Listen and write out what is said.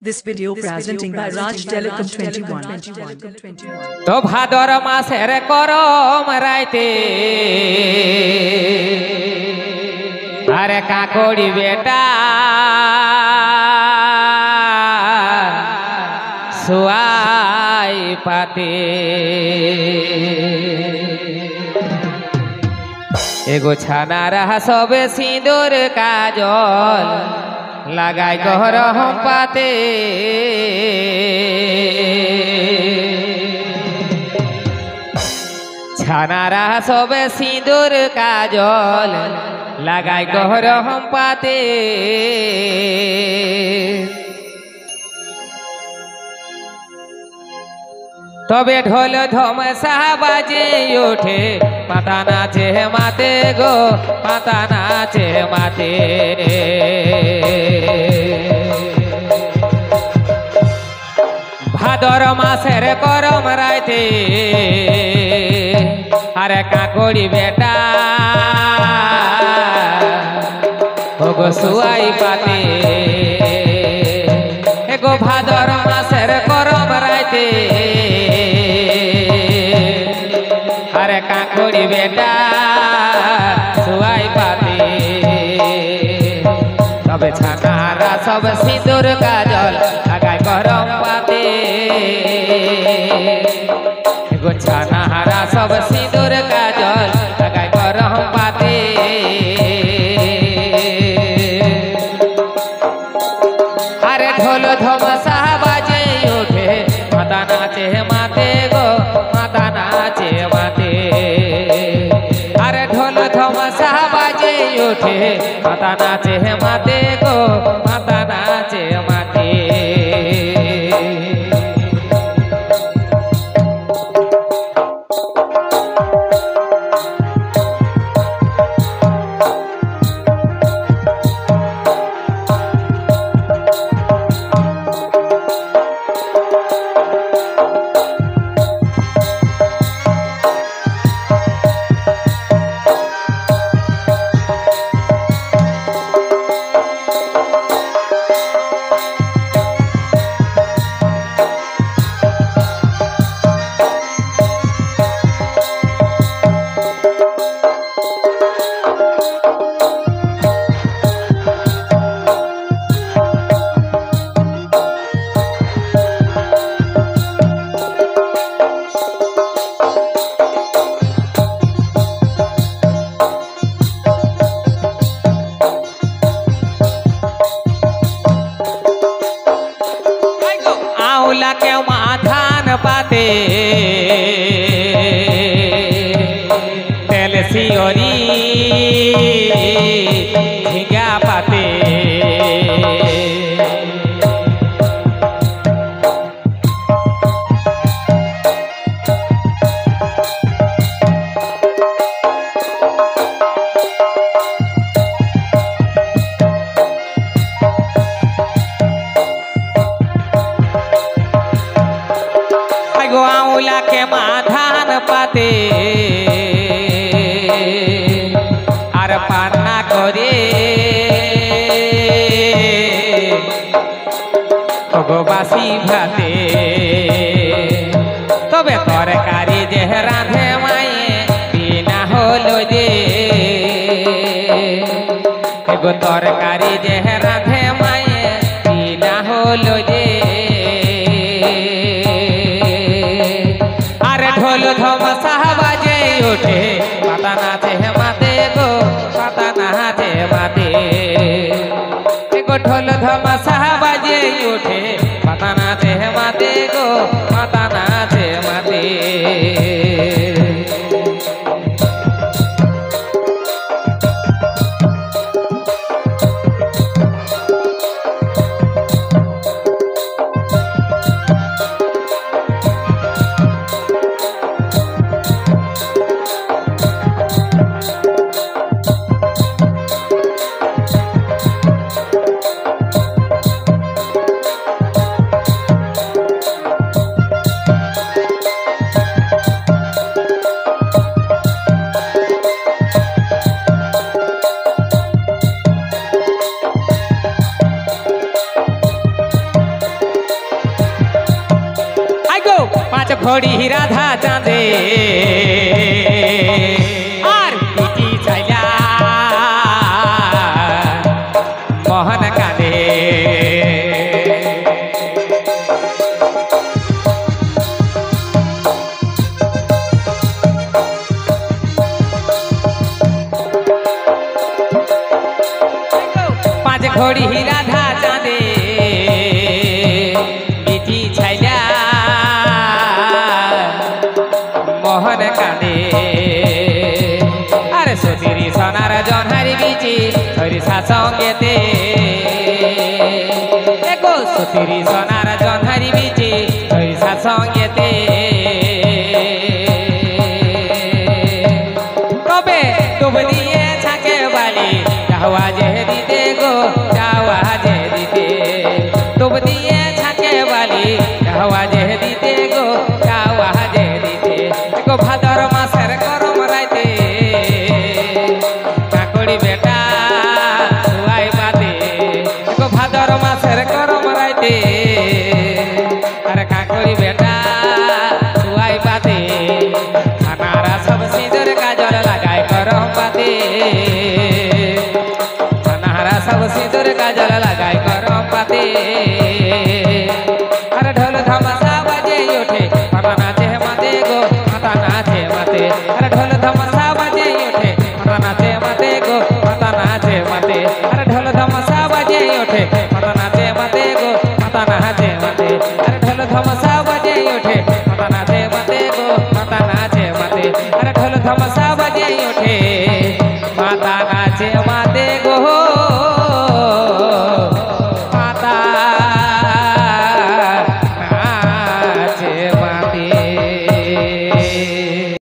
This video presenting by Raj Telecom 21. तो भादर मासेर करम राइते अरे काकोड़ी बेटा सुआई पाते एगो छाना रहा सब सिंदूर काजल लगाई कहर हम पाते छाना रहा सब सिंदूर काजल लगाई कहर हम पाते तबे ढोल धमसा बाजे उठे माता नाचे माते गो माता नाचे माते भादर मासेर करम राइते अरे काकोड़ी बेटा ओगो सुआई पाते एगो भादर मासेर करम राइते अरे काकोड़ी बेटा सुआई पाते तबे छानारा सब सिंदूर काजल लगाई गरम पाते एगो छानारा सब सिंदूर काजल लगाई गरम पाते अरे ढोल धमसा बाजे उठे माता नाचे माते गो माता नाचे माते अरे ढोल धमसा बाजे उठे माता नाचे माते गो माता नाचे माते के माधान पाते तेल सियोरी झिंगा पाते आउला के माधान पाते आर पान्ना करे बासी भाते तबे तरकारी जे राधे माए बिना होलो जे एगो तरकारी जे राधे माए बिना होलो जे ढोल धमसा बाजे उठे माता नाचे माते गो माता नाचे माते एगो ढोल धमसा बाजे उठे माता नाचे माते गो माता नाचे माते ঘড়ি রাধা চাঁদে আর পিটি চাইলা মোহন কাঁদে পাঁচ ঘড়ি রাধা চাঁদে পিটি ছাইলা মোহন কাঁদে আরে সতীরি সোনার জনহারি বিচি হরিষা সঙ্গেতে এগো সতীরি সোনার জনহারি বিচি হরিষা সঙ্গেতে কবে ডুব দিয়ে থাকে বালি যাওয়া যে দিতে গো যাওয়া যে দিতে ডুব দিয়ে থাকে বালি যাওয়া যে দিতে গো যাওয়া যে দিতে গো ভাদর মাসের গরম রাইতে কাকড়ি বেটা শুয়াই বাদে গো ভাদর মাসের গরম রাইতে আর কাকড়ি বেটা শুয়াই বাদে খানারা সব সিঁদুর কাজল লাগায় গরম বাদে খানারা সব সিঁদুর কাজল লাগায় গরম বাদে আর ঢোল ধমসা বাজে ওঠে মাতা নাচে মাতে গো মাতা নাচে মাতে আর ঢোল ধমসা বাজে ওঠে মাতা নাচে মাতে গো মাতা নাচে মাতে আর ঢোল ধমসা বাজে ওঠে মাতা নাচে মাতে গো মাতা নাচে মাতে আর ঢোল ধমসা